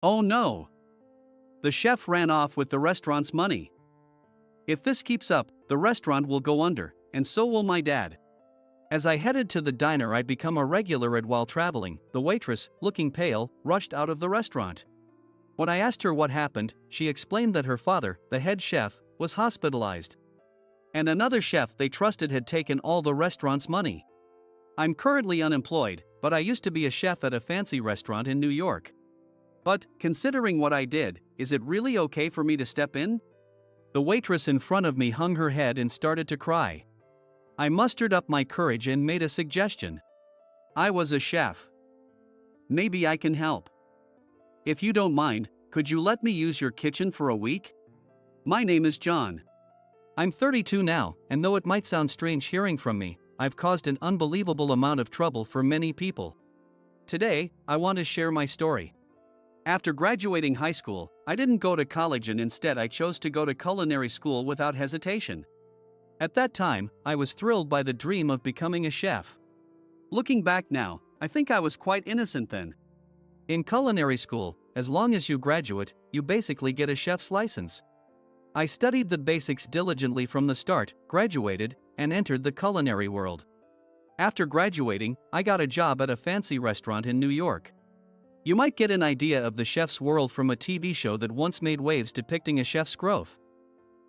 Oh no! The chef ran off with the restaurant's money. If this keeps up, the restaurant will go under, and so will my dad. As I headed to the diner I'd become a regular at while traveling, the waitress, looking pale, rushed out of the restaurant. When I asked her what happened, she explained that her father, the head chef, was hospitalized. And another chef they trusted had taken all the restaurant's money. I'm currently unemployed, but I used to be a chef at a fancy restaurant in New York. But, considering what I did, is it really okay for me to step in? The waitress in front of me hung her head and started to cry. I mustered up my courage and made a suggestion. I was a chef. Maybe I can help. If you don't mind, could you let me use your kitchen for a week? My name is John. I'm 32 now, and though it might sound strange hearing from me, I've caused an unbelievable amount of trouble for many people. Today, I want to share my story. After graduating high school, I didn't go to college and instead I chose to go to culinary school without hesitation. At that time, I was thrilled by the dream of becoming a chef. Looking back now, I think I was quite innocent then. In culinary school, as long as you graduate, you basically get a chef's license. I studied the basics diligently from the start, graduated, and entered the culinary world. After graduating, I got a job at a fancy restaurant in New York. You might get an idea of the chef's world from a TV show that once made waves depicting a chef's growth.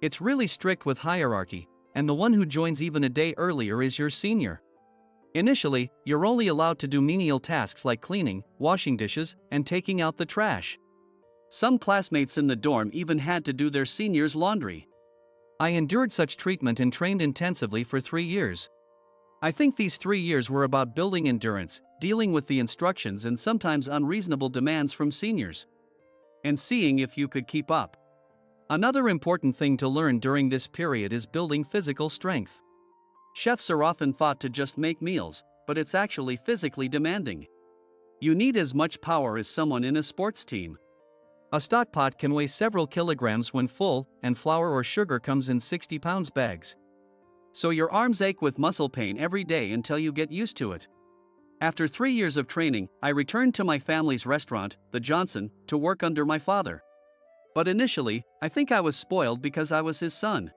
It's really strict with hierarchy, and the one who joins even a day earlier is your senior. Initially, you're only allowed to do menial tasks like cleaning, washing dishes, and taking out the trash. Some classmates in the dorm even had to do their seniors' laundry. I endured such treatment and trained intensively for 3 years. I think these 3 years were about building endurance, dealing with the instructions and sometimes unreasonable demands from seniors, and seeing if you could keep up. Another important thing to learn during this period is building physical strength. Chefs are often thought to just make meals, but it's actually physically demanding. You need as much power as someone in a sports team. A stock pot can weigh several kilograms when full, and flour or sugar comes in 60-pound bags. So your arms ache with muscle pain every day until you get used to it. After 3 years of training, I returned to my family's restaurant, the Johnson, to work under my father. But initially, I think I was spoiled because I was his son.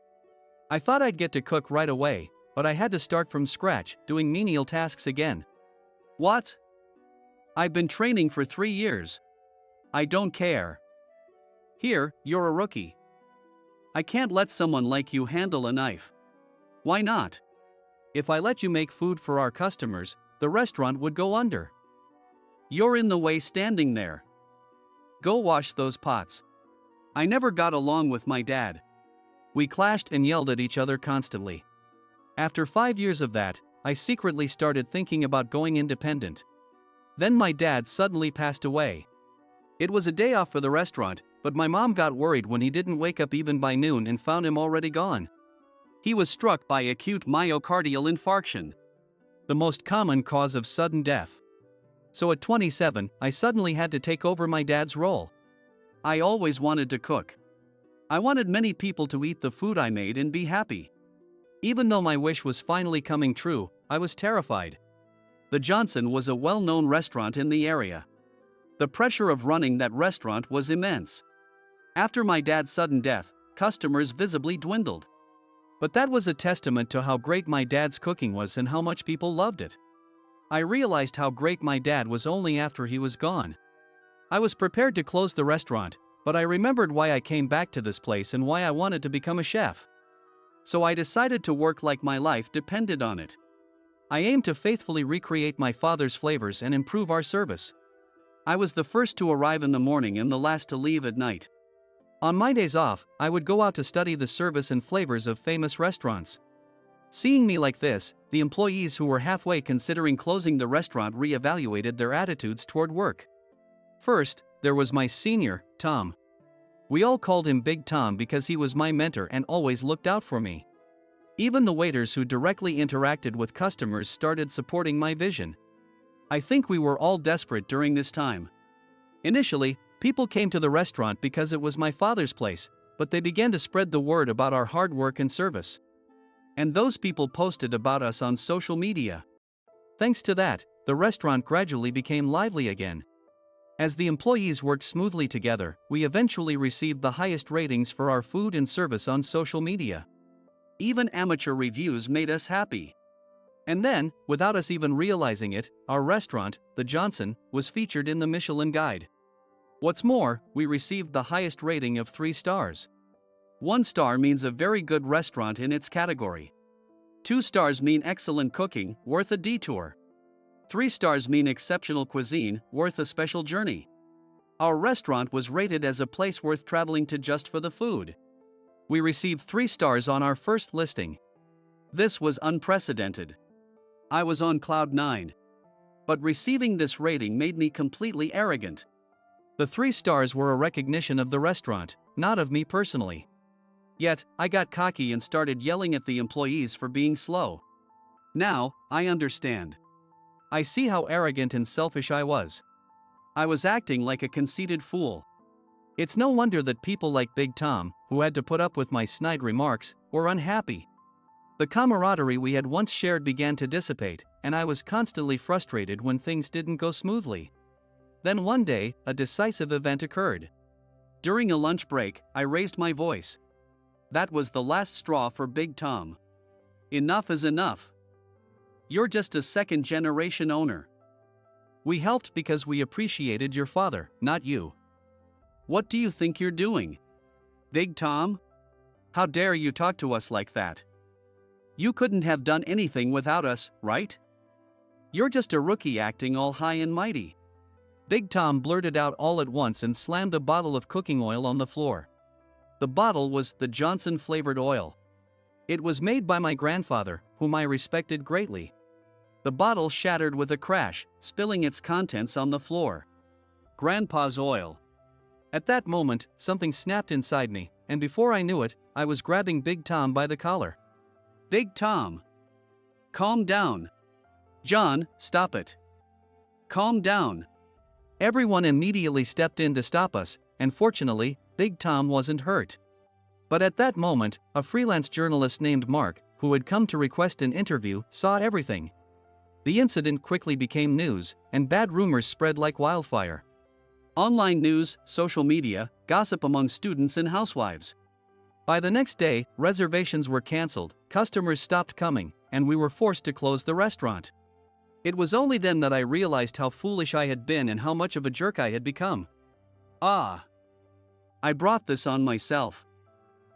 I thought I'd get to cook right away, but I had to start from scratch, doing menial tasks again. What? I've been training for 3 years. I don't care. Here, you're a rookie. I can't let someone like you handle a knife. Why not? If I let you make food for our customers, the restaurant would go under. You're in the way standing there. Go wash those pots. I never got along with my dad. We clashed and yelled at each other constantly. After 5 years of that, I secretly started thinking about going independent. Then my dad suddenly passed away. It was a day off for the restaurant, but my mom got worried when he didn't wake up even by noon and found him already gone. He was struck by acute myocardial infarction, the most common cause of sudden death. So at 27, I suddenly had to take over my dad's role. I always wanted to cook. I wanted many people to eat the food I made and be happy. Even though my wish was finally coming true, I was terrified. The Johnson was a well-known restaurant in the area. The pressure of running that restaurant was immense. After my dad's sudden death, customers visibly dwindled. But that was a testament to how great my dad's cooking was and how much people loved it. I realized how great my dad was only after he was gone. I was prepared to close the restaurant, but I remembered why I came back to this place and why I wanted to become a chef. So I decided to work like my life depended on it. I aimed to faithfully recreate my father's flavors and improve our service. I was the first to arrive in the morning and the last to leave at night. On my days off, I would go out to study the service and flavors of famous restaurants. Seeing me like this, the employees who were halfway considering closing the restaurant re-evaluated their attitudes toward work. First, there was my senior, Tom. We all called him Big Tom because he was my mentor and always looked out for me. Even the waiters who directly interacted with customers started supporting my vision. I think we were all desperate during this time. Initially, people came to the restaurant because it was my father's place, but they began to spread the word about our hard work and service. And those people posted about us on social media. Thanks to that, the restaurant gradually became lively again. As the employees worked smoothly together, we eventually received the highest ratings for our food and service on social media. Even amateur reviews made us happy. And then, without us even realizing it, our restaurant, the Johnson, was featured in the Michelin Guide. What's more, we received the highest rating of 3 stars. 1 star means a very good restaurant in its category. 2 stars mean excellent cooking, worth a detour. 3 stars mean exceptional cuisine, worth a special journey. Our restaurant was rated as a place worth traveling to just for the food. We received 3 stars on our first listing. This was unprecedented. I was on cloud 9. But receiving this rating made me completely arrogant. The 3 stars were a recognition of the restaurant, not of me personally. Yet, I got cocky and started yelling at the employees for being slow. Now, I understand. I see how arrogant and selfish I was. I was acting like a conceited fool. It's no wonder that people like Big Tom, who had to put up with my snide remarks, were unhappy. The camaraderie we had once shared began to dissipate, and I was constantly frustrated when things didn't go smoothly. Then one day, a decisive event occurred. During a lunch break, I raised my voice. That was the last straw for Big Tom. Enough is enough. You're just a second-generation owner. We helped because we appreciated your father, not you. What do you think you're doing? Big Tom? How dare you talk to us like that? You couldn't have done anything without us, right? You're just a rookie acting all high and mighty. Big Tom blurted out all at once and slammed a bottle of cooking oil on the floor. The bottle was the Johnson flavored oil. It was made by my grandfather, whom I respected greatly. The bottle shattered with a crash, spilling its contents on the floor. Grandpa's oil. At that moment, something snapped inside me, and before I knew it, I was grabbing Big Tom by the collar. Big Tom! Calm down. John, stop it. Calm down. Everyone immediately stepped in to stop us, and fortunately, Big Tom wasn't hurt. But at that moment, a freelance journalist named Mark, who had come to request an interview, saw everything. The incident quickly became news, and bad rumors spread like wildfire. Online news, social media, gossip among students and housewives. By the next day, reservations were canceled, customers stopped coming, and we were forced to close the restaurant. It was only then that I realized how foolish I had been and how much of a jerk I had become. I brought this on myself.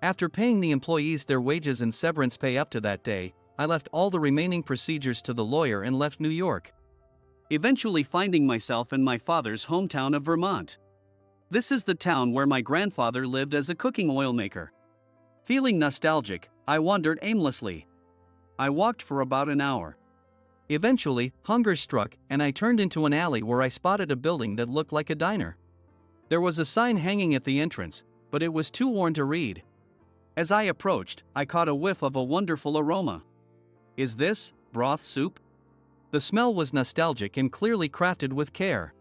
After paying the employees their wages and severance pay up to that day, I left all the remaining procedures to the lawyer and left New York, eventually finding myself in my father's hometown of Vermont. This is the town where my grandfather lived as a cooking oil maker. Feeling nostalgic, I wandered aimlessly. I walked for about an hour. Eventually, hunger struck, and I turned into an alley where I spotted a building that looked like a diner. There was a sign hanging at the entrance, but it was too worn to read. As I approached, I caught a whiff of a wonderful aroma. Is this broth soup? The smell was nostalgic and clearly crafted with care.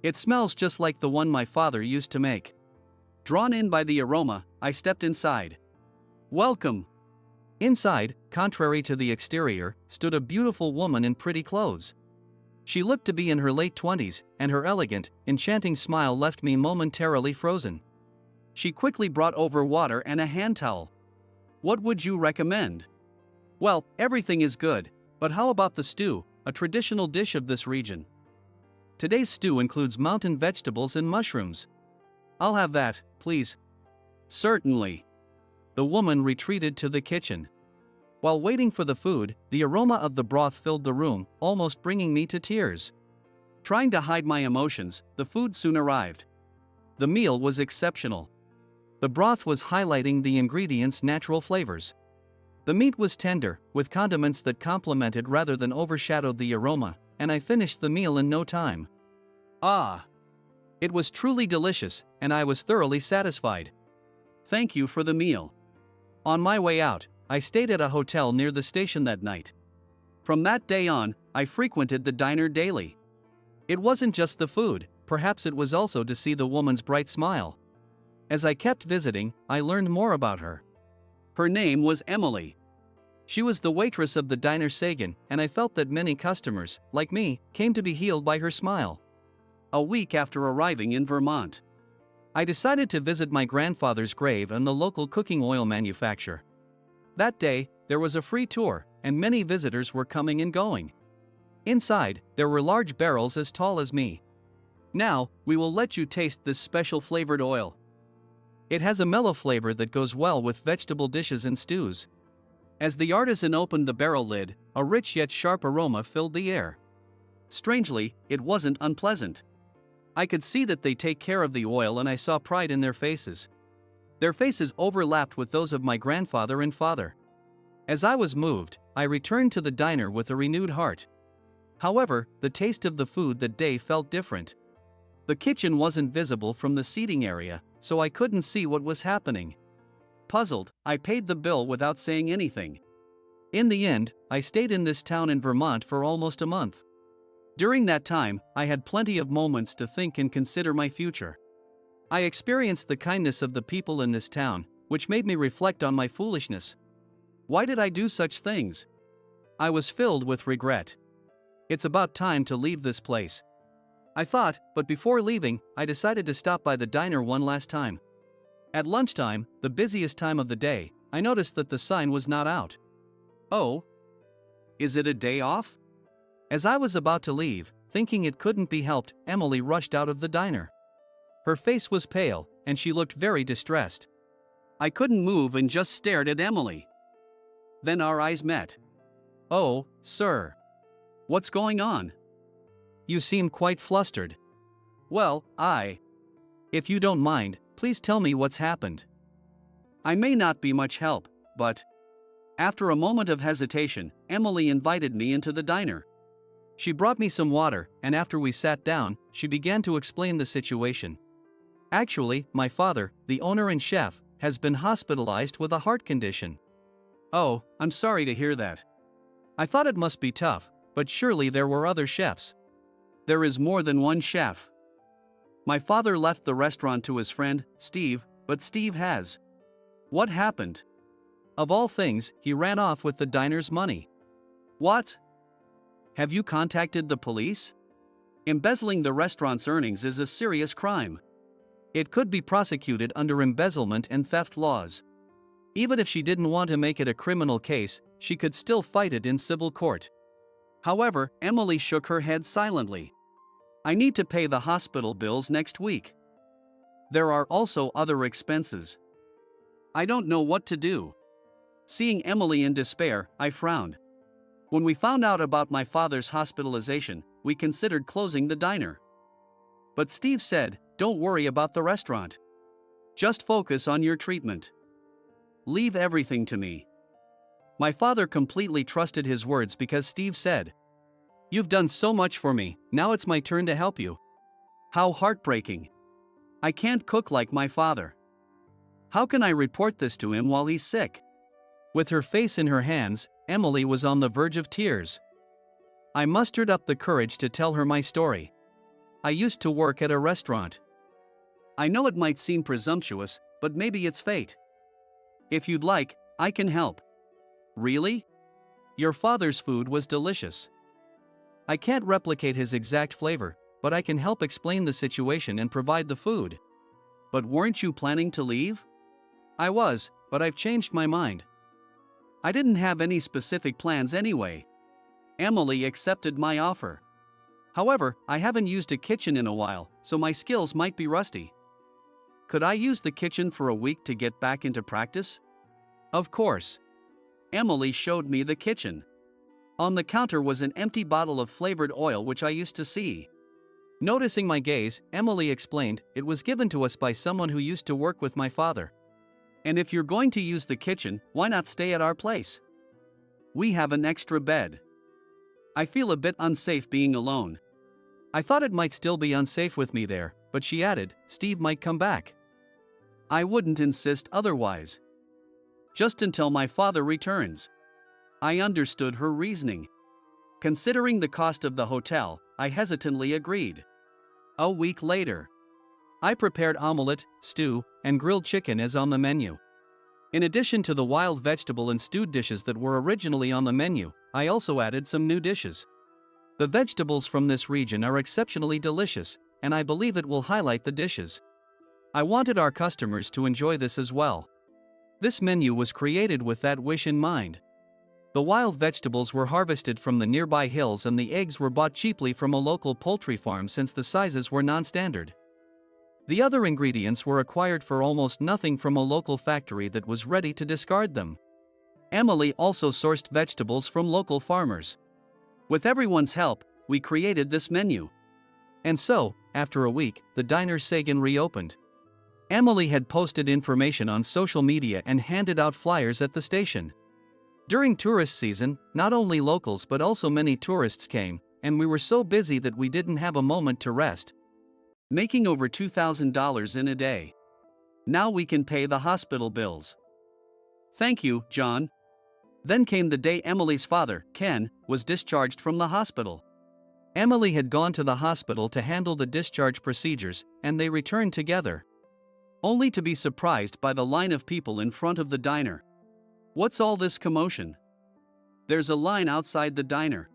It smells just like the one my father used to make. Drawn in by the aroma, I stepped inside. Welcome! Inside, contrary to the exterior, stood a beautiful woman in pretty clothes. She looked to be in her late 20s, and her elegant, enchanting smile left me momentarily frozen. She quickly brought over water and a hand towel. What would you recommend? Well, everything is good, but how about the stew, a traditional dish of this region? Today's stew includes mountain vegetables and mushrooms. I'll have that, please. Certainly. The woman retreated to the kitchen. While waiting for the food, the aroma of the broth filled the room, almost bringing me to tears. Trying to hide my emotions, the food soon arrived. The meal was exceptional. The broth was highlighting the ingredients' natural flavors. The meat was tender, with condiments that complemented rather than overshadowed the aroma, and I finished the meal in no time. It was truly delicious, and I was thoroughly satisfied. Thank you for the meal. On my way out, I stayed at a hotel near the station that night. From that day on, I frequented the diner daily. It wasn't just the food, perhaps it was also to see the woman's bright smile. As I kept visiting, I learned more about her. Her name was Emily. She was the waitress of the diner Sagan, and I felt that many customers, like me, came to be healed by her smile. a week after arriving in Vermont. I decided to visit my grandfather's grave and the local cooking oil manufacturer. That day, there was a free tour, and many visitors were coming and going. Inside, there were large barrels as tall as me. Now, we will let you taste this special flavored oil. It has a mellow flavor that goes well with vegetable dishes and stews. As the artisan opened the barrel lid, a rich yet sharp aroma filled the air. Strangely, it wasn't unpleasant. I could see that they take care of the oil, and I saw pride in their faces. Their faces overlapped with those of my grandfather and father. As I was moved, I returned to the diner with a renewed heart. However, the taste of the food that day felt different. The kitchen wasn't visible from the seating area, so I couldn't see what was happening. Puzzled, I paid the bill without saying anything. In the end, I stayed in this town in Vermont for almost a month. During that time, I had plenty of moments to think and consider my future. I experienced the kindness of the people in this town, which made me reflect on my foolishness. Why did I do such things? I was filled with regret. It's about time to leave this place, I thought, but before leaving, I decided to stop by the diner one last time. At lunchtime, the busiest time of the day, I noticed that the sign was not out. Oh? Is it a day off? As I was about to leave, thinking it couldn't be helped, Emily rushed out of the diner. Her face was pale, and she looked very distressed. I couldn't move and just stared at Emily. Then our eyes met. Oh, sir. What's going on? You seem quite flustered. Well, if you don't mind, please tell me what's happened. I may not be much help, but... After a moment of hesitation, Emily invited me into the diner. She brought me some water, and after we sat down, she began to explain the situation. Actually, my father, the owner and chef, has been hospitalized with a heart condition. Oh, I'm sorry to hear that. I thought it must be tough, but surely there were other chefs. There is more than one chef. My father left the restaurant to his friend, Steve, but Steve has. What happened? Of all things, he ran off with the diner's money. What? Have you contacted the police? Embezzling the restaurant's earnings is a serious crime. It could be prosecuted under embezzlement and theft laws. Even if she didn't want to make it a criminal case, she could still fight it in civil court. However, Emily shook her head silently. I need to pay the hospital bills next week. There are also other expenses. I don't know what to do. Seeing Emily in despair, I frowned. When we found out about my father's hospitalization, we considered closing the diner. But Steve said, "Don't worry about the restaurant. Just focus on your treatment. Leave everything to me." My father completely trusted his words because Steve said, "You've done so much for me, now it's my turn to help you." How heartbreaking. I can't cook like my father. How can I report this to him while he's sick? With her face in her hands, Emily was on the verge of tears. I mustered up the courage to tell her my story. I used to work at a restaurant. I know it might seem presumptuous, but maybe it's fate. If you'd like, I can help. Really? Your father's food was delicious. I can't replicate his exact flavor, but I can help explain the situation and provide the food. But weren't you planning to leave? I was, but I've changed my mind. I didn't have any specific plans anyway. Emily accepted my offer. However, I haven't used a kitchen in a while, so my skills might be rusty. Could I use the kitchen for a week to get back into practice? Of course. Emily showed me the kitchen. On the counter was an empty bottle of flavored oil which I used to see. Noticing my gaze, Emily explained, it was given to us by someone who used to work with my father. And if you're going to use the kitchen, why not stay at our place? We have an extra bed. I feel a bit unsafe being alone. I thought it might still be unsafe with me there, but she added, Steve might come back. I wouldn't insist otherwise. Just until my father returns. I understood her reasoning. Considering the cost of the hotel, I hesitantly agreed. A week later, I prepared omelette, stew, and grilled chicken as on the menu. In addition to the wild vegetable and stewed dishes that were originally on the menu, I also added some new dishes. The vegetables from this region are exceptionally delicious, and I believe it will highlight the dishes. I wanted our customers to enjoy this as well. This menu was created with that wish in mind. The wild vegetables were harvested from the nearby hills and the eggs were bought cheaply from a local poultry farm since the sizes were non-standard. The other ingredients were acquired for almost nothing from a local factory that was ready to discard them. Emily also sourced vegetables from local farmers. With everyone's help, we created this menu. And so, after a week, the diner Sagan reopened. Emily had posted information on social media and handed out flyers at the station. During tourist season, not only locals but also many tourists came, and we were so busy that we didn't have a moment to rest. Making over $2,000 in a day. Now we can pay the hospital bills. Thank you, John. Then came the day Emily's father, Ken, was discharged from the hospital. Emily had gone to the hospital to handle the discharge procedures, and they returned together. Only to be surprised by the line of people in front of the diner. What's all this commotion? There's a line outside the diner.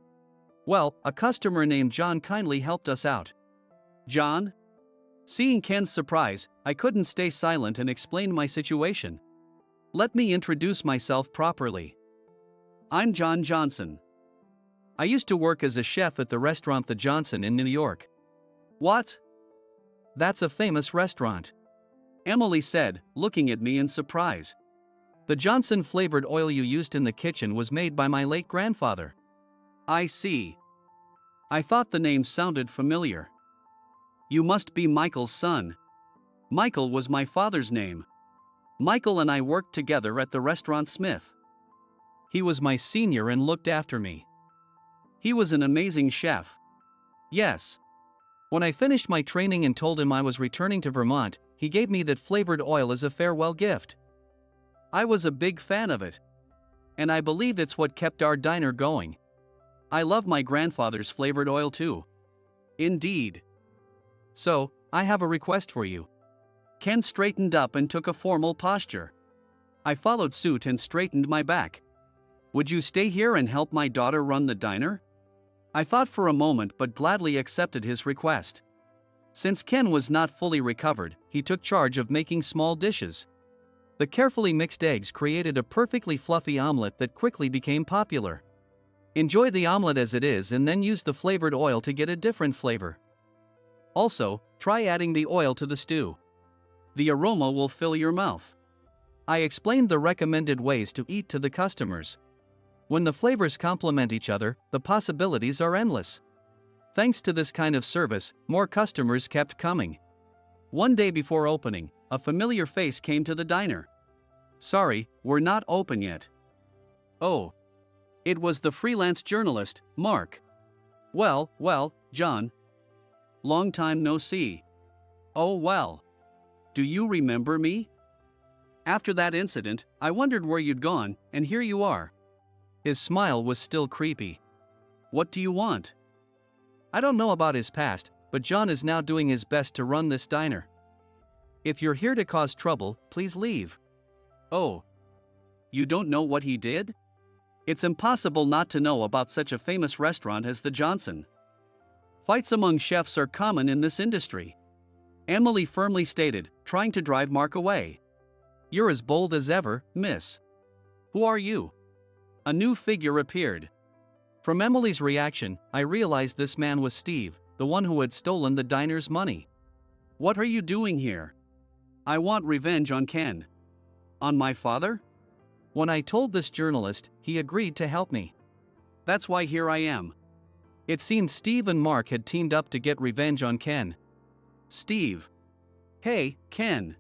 Well, a customer named John kindly helped us out. John? Seeing Ken's surprise, I couldn't stay silent and explained my situation. Let me introduce myself properly. I'm John Johnson. I used to work as a chef at the restaurant The Johnson in New York. What? That's a famous restaurant. Emily said, looking at me in surprise. The Johnson flavored oil you used in the kitchen was made by my late grandfather. I see. I thought the name sounded familiar. You must be Michael's son. Michael was my father's name. Michael and I worked together at the restaurant Smith. He was my senior and looked after me. He was an amazing chef. Yes. When I finished my training and told him I was returning to Vermont, he gave me that flavored oil as a farewell gift. I was a big fan of it. And I believe it's what kept our diner going. I love my grandfather's flavored oil too. Indeed. So, I have a request for you. Ken straightened up and took a formal posture. I followed suit and straightened my back. Would you stay here and help my daughter run the diner? I thought for a moment but gladly accepted his request. Since Ken was not fully recovered, he took charge of making small dishes. The carefully mixed eggs created a perfectly fluffy omelet that quickly became popular. Enjoy the omelet as it is and then use the flavored oil to get a different flavor. Also, try adding the oil to the stew. The aroma will fill your mouth. I explained the recommended ways to eat to the customers. When the flavors complement each other, the possibilities are endless. Thanks to this kind of service, more customers kept coming. One day before opening, a familiar face came to the diner. Sorry, we're not open yet. Oh. It was the freelance journalist, Mark. Well, John. Long time no see. Oh well. Do you remember me? After that incident, I wondered where you'd gone, and here you are. His smile was still creepy. What do you want? I don't know about his past, but John is now doing his best to run this diner. If you're here to cause trouble, please leave. Oh. You don't know what he did? It's impossible not to know about such a famous restaurant as the Johnson. Fights among chefs are common in this industry. Emily firmly stated, trying to drive Mark away. You're as bold as ever, miss. Who are you? A new figure appeared. From Emily's reaction, I realized this man was Steve, the one who had stolen the diner's money. What are you doing here? I want revenge on Ken. On my father? When I told this journalist, he agreed to help me. That's why here I am. It seemed Steve and Mark had teamed up to get revenge on Ken. Steve. Hey, Ken.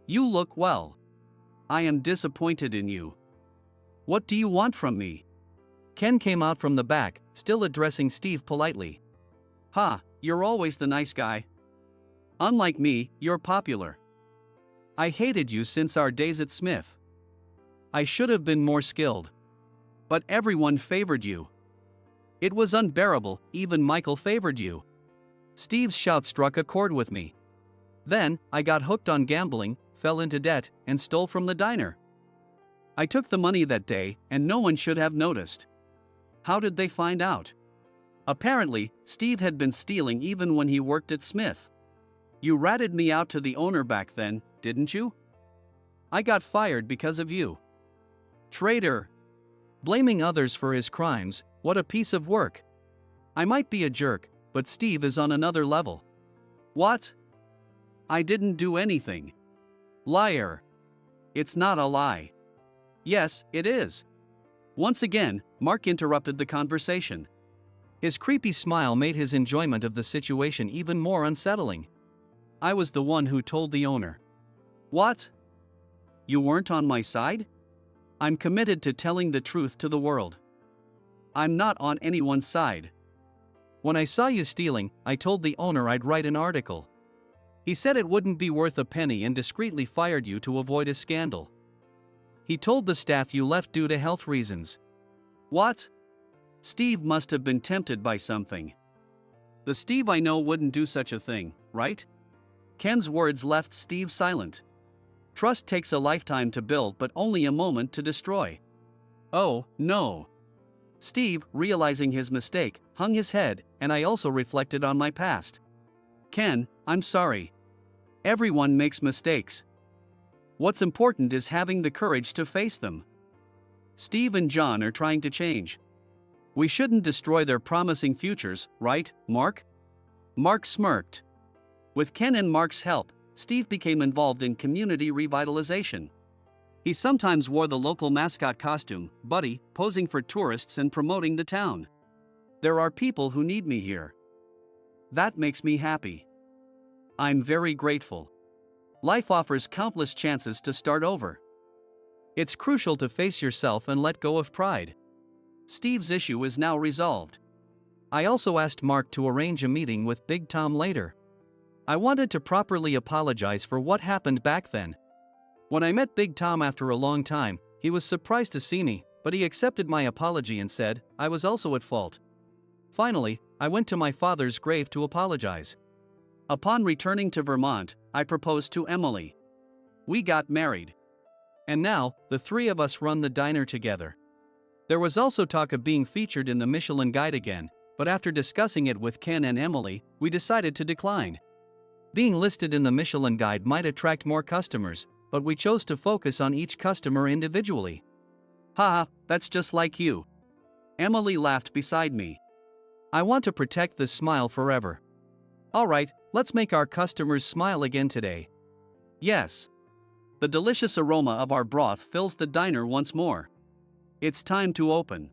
You look well. I am disappointed in you. What do you want from me? Ken came out from the back, still addressing Steve politely. Ha, you're always the nice guy. Unlike me, you're popular. I hated you since our days at Smith. I should have been more skilled. But everyone favored you. It was unbearable, even Michael favored you. Steve's shout struck a chord with me. Then, I got hooked on gambling, fell into debt, and stole from the diner. I took the money that day, and no one should have noticed. How did they find out? Apparently, Steve had been stealing even when he worked at Smith. You ratted me out to the owner back then, didn't you? I got fired because of you. Traitor. Blaming others for his crimes, what a piece of work. I might be a jerk, but Steve is on another level. What? I didn't do anything. Liar. It's not a lie. Yes, it is. Once again, Mark interrupted the conversation. His creepy smile made his enjoyment of the situation even more unsettling. I was the one who told the owner. What? You weren't on my side? I'm committed to telling the truth to the world. I'm not on anyone's side. When I saw you stealing, I told the owner I'd write an article. He said it wouldn't be worth a penny and discreetly fired you to avoid a scandal. He told the staff you left due to health reasons. What? Steve must have been tempted by something. The Steve I know wouldn't do such a thing, right? Ken's words left Steve silent. Trust takes a lifetime to build but only a moment to destroy. Oh, no. Steve, realizing his mistake, hung his head, and I also reflected on my past. Ken, I'm sorry. Everyone makes mistakes. What's important is having the courage to face them. Steve and John are trying to change. We shouldn't destroy their promising futures, right, Mark? Mark smirked. With Ken and Mark's help, Steve became involved in community revitalization. He sometimes wore the local mascot costume, Buddy, posing for tourists and promoting the town. There are people who need me here. That makes me happy. I'm very grateful. Life offers countless chances to start over. It's crucial to face yourself and let go of pride. Steve's issue is now resolved. I also asked Mark to arrange a meeting with Big Tom later. I wanted to properly apologize for what happened back then. When I met Big Tom after a long time, he was surprised to see me, but he accepted my apology and said I was also at fault. Finally, I went to my father's grave to apologize. Upon returning to Vermont, I proposed to Emily. We got married. And now, the three of us run the diner together. There was also talk of being featured in the Michelin Guide again, but after discussing it with Ken and Emily, we decided to decline. Being listed in the Michelin Guide might attract more customers, but we chose to focus on each customer individually. Haha, that's just like you. Emily laughed beside me. I want to protect this smile forever. Alright, let's make our customers smile again today. Yes. The delicious aroma of our broth fills the diner once more. It's time to open.